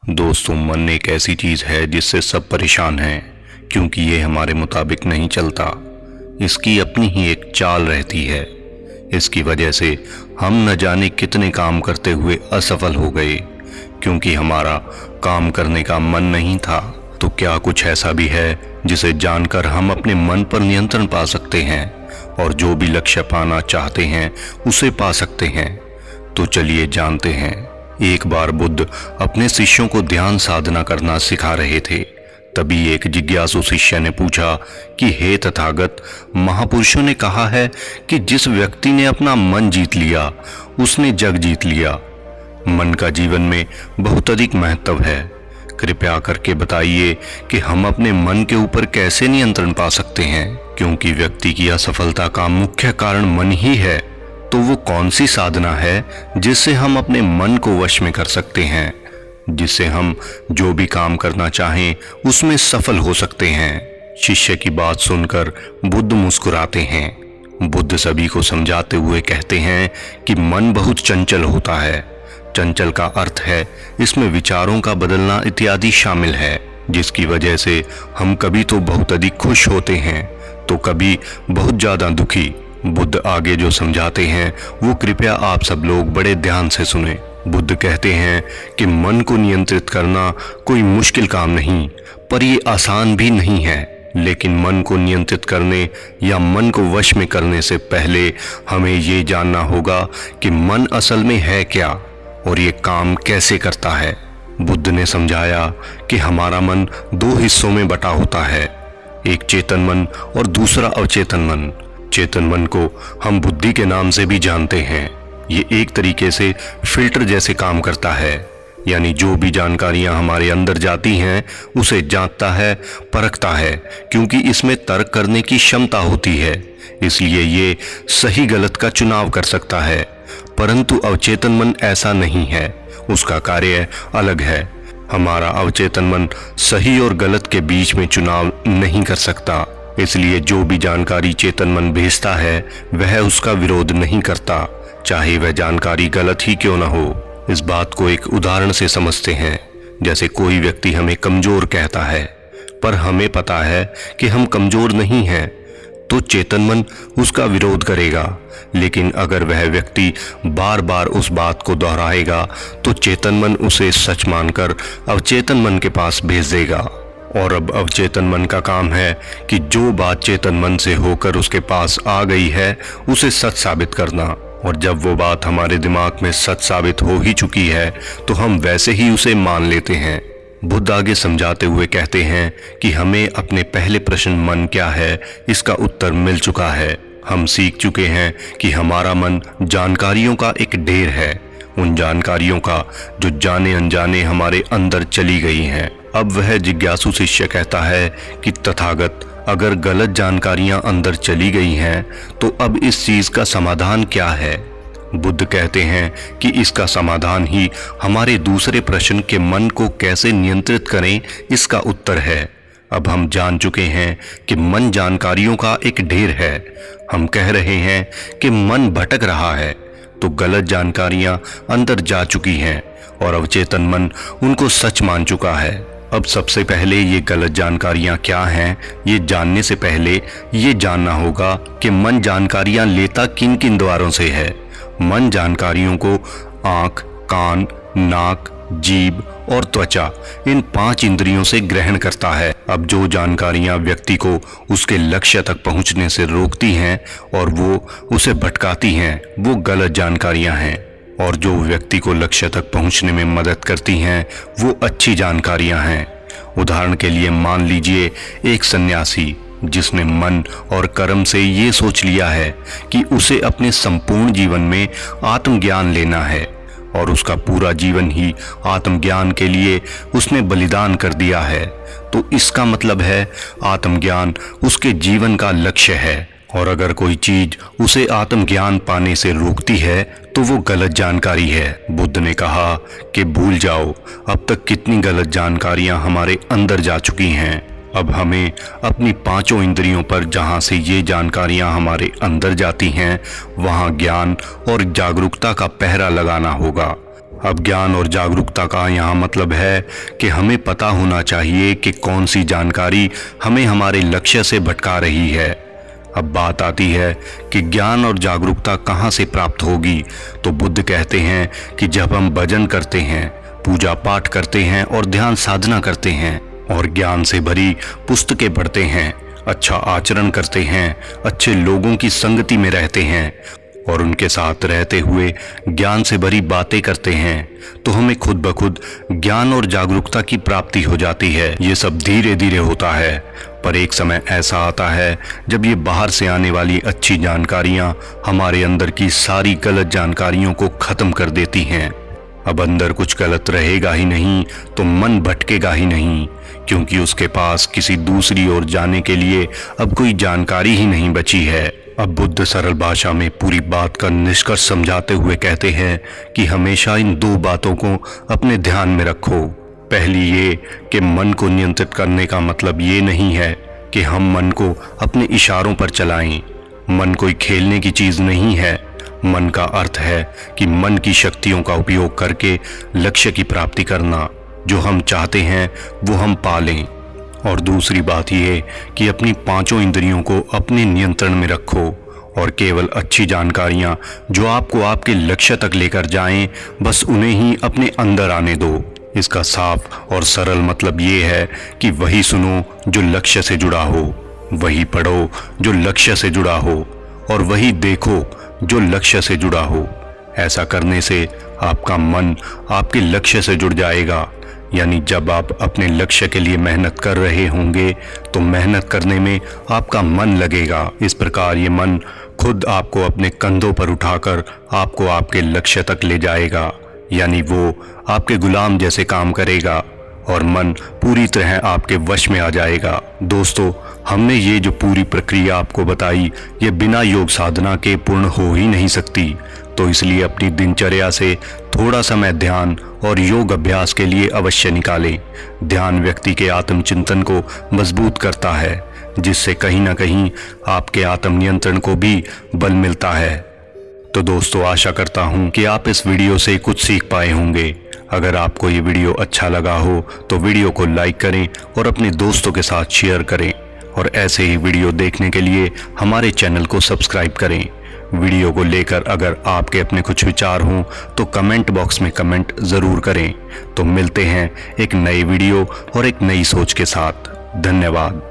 दोस्तों, मन एक ऐसी चीज है जिससे सब परेशान हैं, क्योंकि ये हमारे मुताबिक नहीं चलता। इसकी अपनी ही एक चाल रहती है। इसकी वजह से हम न जाने कितने काम करते हुए असफल हो गए, क्योंकि हमारा काम करने का मन नहीं था। तो क्या कुछ ऐसा भी है जिसे जानकर हम अपने मन पर नियंत्रण पा सकते हैं और जो भी लक्ष्य पाना चाहते हैं उसे पा सकते हैं? तो चलिए जानते हैं। एक बार बुद्ध अपने शिष्यों को ध्यान साधना करना सिखा रहे थे। तभी एक जिज्ञासु शिष्य ने पूछा कि हे तथागत, महापुरुषों ने कहा है कि जिस व्यक्ति ने अपना मन जीत लिया उसने जग जीत लिया। मन का जीवन में बहुत अधिक महत्व है। कृपया करके बताइए कि हम अपने मन के ऊपर कैसे नियंत्रण पा सकते हैं, क्योंकि व्यक्ति की असफलता का मुख्य कारण मन ही है। तो वो कौन सी साधना है जिससे हम अपने मन को वश में कर सकते हैं, जिससे हम जो भी काम करना चाहें उसमें सफल हो सकते हैं? शिष्य की बात सुनकर बुद्ध मुस्कुराते हैं। बुद्ध सभी को समझाते हुए कहते हैं कि मन बहुत चंचल होता है। चंचल का अर्थ है इसमें विचारों का बदलना इत्यादि शामिल है, जिसकी वजह से हम कभी तो बहुत अधिक खुश होते हैं तो कभी बहुत ज्यादा दुखी। बुद्ध आगे जो समझाते हैं वो कृपया आप सब लोग बड़े ध्यान से सुने। बुद्ध कहते हैं कि मन को नियंत्रित करना कोई मुश्किल काम नहीं, पर ये आसान भी नहीं है। लेकिन मन को नियंत्रित करने या मन को वश में करने से पहले हमें ये जानना होगा कि मन असल में है क्या और ये काम कैसे करता है। बुद्ध ने समझाया कि हमारा मन दो हिस्सों में बटा होता है, एक चेतन मन और दूसरा अवचेतन मन। चेतन मन को हम बुद्धि के नाम से भी जानते हैं। ये एक तरीके से फिल्टर जैसे काम करता है, यानी जो भी जानकारियां हमारे अंदर जाती हैं उसे जांचता है, परखता है, क्योंकि इसमें तर्क करने की क्षमता होती है, इसलिए ये सही गलत का चुनाव कर सकता है। परंतु अवचेतन मन ऐसा नहीं है, उसका कार्य अलग है। हमारा अवचेतन मन सही और गलत के बीच में चुनाव नहीं कर सकता, इसलिए जो भी जानकारी चेतन मन भेजता है वह उसका विरोध नहीं करता, चाहे वह जानकारी गलत ही क्यों न हो। इस बात को एक उदाहरण से समझते हैं। जैसे कोई व्यक्ति हमें कमजोर कहता है, पर हमें पता है कि हम कमजोर नहीं हैं, तो चेतन मन उसका विरोध करेगा। लेकिन अगर वह व्यक्ति बार बार उस बात को दोहराएगा तो चेतन मन उसे सच मानकर अवचेतन मन के पास भेज देगा। और अब अवचेतन मन का काम है कि जो बात चेतन मन से होकर उसके पास आ गई है उसे सच साबित करना। और जब वो बात हमारे दिमाग में सच साबित हो ही चुकी है तो हम वैसे ही उसे मान लेते हैं। बुद्ध आगे समझाते हुए कहते हैं कि हमें अपने पहले प्रश्न मन क्या है इसका उत्तर मिल चुका है। हम सीख चुके हैं कि हमारा मन जानकारियों का एक ढेर है, उन जानकारियों का जो जाने अनजाने हमारे अंदर चली गई हैं। अब वह जिज्ञासु शिष्य कहता है कि तथागत, अगर गलत जानकारियां अंदर चली गई हैं तो अब इस चीज का समाधान क्या है? बुद्ध कहते हैं कि इसका समाधान ही हमारे दूसरे प्रश्न के मन को कैसे नियंत्रित करें इसका उत्तर है। अब हम जान चुके हैं कि मन जानकारियों का एक ढेर है। हम कह रहे हैं कि मन भटक रहा है, तो गलत जानकारियां अंदर जा चुकी हैं और अवचेतन मन उनको सच मान चुका है। अब सबसे पहले ये गलत जानकारियां क्या हैं, ये जानने से पहले ये जानना होगा कि मन जानकारियां लेता किन किन द्वारों से है। मन जानकारियों को आँख, कान, नाक, जीभ और त्वचा, इन 5 इंद्रियों से ग्रहण करता है। अब जो जानकारियां व्यक्ति को उसके लक्ष्य तक पहुंचने से रोकती हैं और वो उसे भटकाती हैं, वो गलत जानकारियां हैं। और जो व्यक्ति को लक्ष्य तक पहुंचने में मदद करती हैं वो अच्छी जानकारियां हैं। उदाहरण के लिए मान लीजिए एक सन्यासी जिसने मन और कर्म से ये सोच लिया है कि उसे अपने संपूर्ण जीवन में आत्मज्ञान लेना है और उसका पूरा जीवन ही आत्मज्ञान के लिए उसने बलिदान कर दिया है, तो इसका मतलब है आत्मज्ञान उसके जीवन का लक्ष्य है। और अगर कोई चीज उसे आत्मज्ञान पाने से रोकती है तो वो गलत जानकारी है। बुद्ध ने कहा कि भूल जाओ, अब तक कितनी गलत जानकारियां हमारे अंदर जा चुकी हैं। अब हमें अपनी 5 इंद्रियों पर जहां से ये जानकारियां हमारे अंदर जाती हैं वहां ज्ञान और जागरूकता का पहरा लगाना होगा। अब ज्ञान और जागरूकता का यहाँ मतलब है कि हमें पता होना चाहिए कि कौन सी जानकारी हमें हमारे लक्ष्य से भटका रही है। अब बात आती है कि ज्ञान और जागरूकता कहाँ से प्राप्त होगी, तो बुद्ध कहते हैं कि जब हम भजन करते हैं, पूजा पाठ करते हैं और ध्यान साधना करते हैं और ज्ञान से भरी पुस्तकें पढ़ते हैं, अच्छा आचरण करते हैं, अच्छे लोगों की संगति में रहते हैं और उनके साथ रहते हुए ज्ञान से भरी बातें करते हैं, तो हमें खुद ब खुद ज्ञान और जागरूकता की प्राप्ति हो जाती है। ये सब धीरे धीरे होता है, पर एक समय ऐसा आता है जब ये बाहर से आने वाली अच्छी जानकारियां हमारे अंदर की सारी गलत जानकारियों को खत्म कर देती हैं। अब अंदर कुछ गलत रहेगा ही नहीं तो मन भटकेगा ही नहीं, क्योंकि उसके पास किसी दूसरी ओर जाने के लिए अब कोई जानकारी ही नहीं बची है। अब बुद्ध सरल भाषा में पूरी बात का निष्कर्ष समझाते हुए कहते हैं कि हमेशा इन दो बातों को अपने ध्यान में रखो। पहली ये कि मन को नियंत्रित करने का मतलब ये नहीं है कि हम मन को अपने इशारों पर चलाएं। मन कोई खेलने की चीज नहीं है। मन का अर्थ है कि मन की शक्तियों का उपयोग करके लक्ष्य की प्राप्ति करना, जो हम चाहते हैं वो हम पा लें। और दूसरी बात यह कि अपनी पांचों इंद्रियों को अपने नियंत्रण में रखो और केवल अच्छी जानकारियां जो आपको आपके लक्ष्य तक लेकर जाएं, बस उन्हें ही अपने अंदर आने दो। इसका साफ और सरल मतलब ये है कि वही सुनो जो लक्ष्य से जुड़ा हो, वही पढ़ो जो लक्ष्य से जुड़ा हो और वही देखो जो लक्ष्य से जुड़ा हो। ऐसा करने से आपका मन आपके लक्ष्य से जुड़ जाएगा। यानी जब आप अपने लक्ष्य के लिए मेहनत कर रहे होंगे तो मेहनत करने में आपका मन लगेगा। इस प्रकार ये मन खुद आपको अपने कंधों पर उठाकर आपको आपके लक्ष्य तक ले जाएगा। यानी वो आपके गुलाम जैसे काम करेगा और मन पूरी तरह आपके वश में आ जाएगा। दोस्तों, हमने ये जो पूरी प्रक्रिया आपको बताई, ये बिना योग साधना के पूर्ण हो ही नहीं सकती। तो इसलिए अपनी दिनचर्या से थोड़ा समय ध्यान और योग अभ्यास के लिए अवश्य निकालें। ध्यान व्यक्ति के आत्मचिंतन को मजबूत करता है, जिससे कहीं ना कहीं आपके आत्मनियंत्रण को भी बल मिलता है। तो दोस्तों, आशा करता हूँ कि आप इस वीडियो से कुछ सीख पाए होंगे। अगर आपको ये वीडियो अच्छा लगा हो तो वीडियो को लाइक करें और अपने दोस्तों के साथ शेयर करें और ऐसे ही वीडियो देखने के लिए हमारे चैनल को सब्सक्राइब करें। वीडियो को लेकर अगर आपके अपने कुछ विचार हों तो कमेंट बॉक्स में कमेंट ज़रूर करें। तो मिलते हैं एक नई वीडियो और एक नई सोच के साथ। धन्यवाद।